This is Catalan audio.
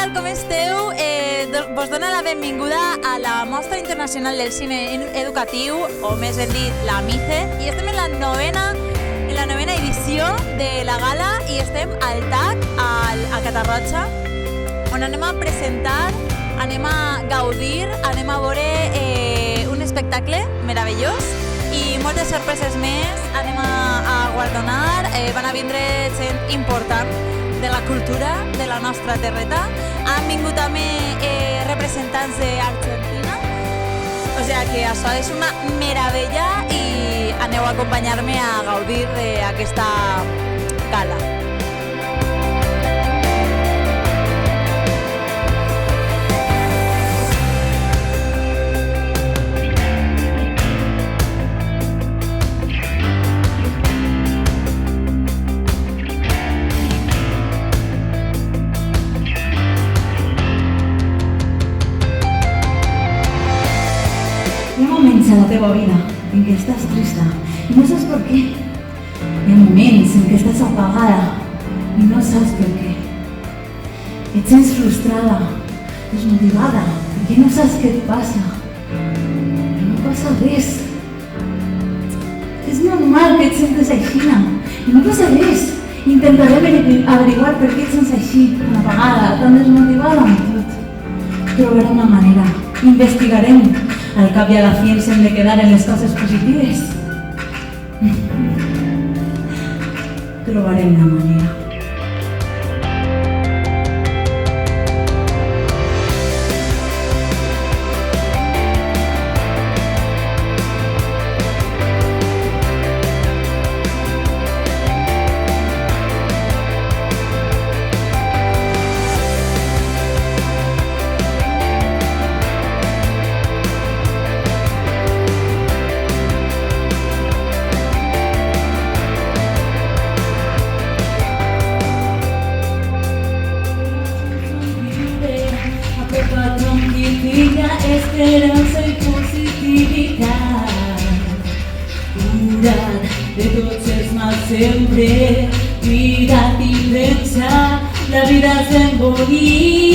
tal, com esteu? Vos dona la benvinguda a la Mostra Internacional del Cine Educatiu, o més ben dit, la MICE, i estem en la novena edició de la gala i estem al TAC, a Catarroja, on anem a presentar, anem a gaudir, anem a veure un espectacle meravellós i moltes sorpreses més, anem a guardonar, van a vindre gent important de la cultura de la nostra terreta. Han vingut també representants d'Argentina, o sigui que això és una meravella i aneu a acompanyar-me a gaudir d'aquesta gala. Hi ha moments a la teva vida en què estàs trista i no saps per què. Hi ha moments en què estàs apagada i no saps per què. Et sents frustrada, desmotivada, perquè no saps què et passa. I no passa res. És normal que et sentes així, i no passa res. Intentarem averiguar per què et sents així, tan apagada, tan desmotivada amb tot. Trobarem una manera, investigarem. Al cap i a la fi ens hem de quedar en les coses positives. Trobarem una manera. Esperança i positivitat, curat de tots els mals sempre, cuidat i pensar, la vida és ben bonica.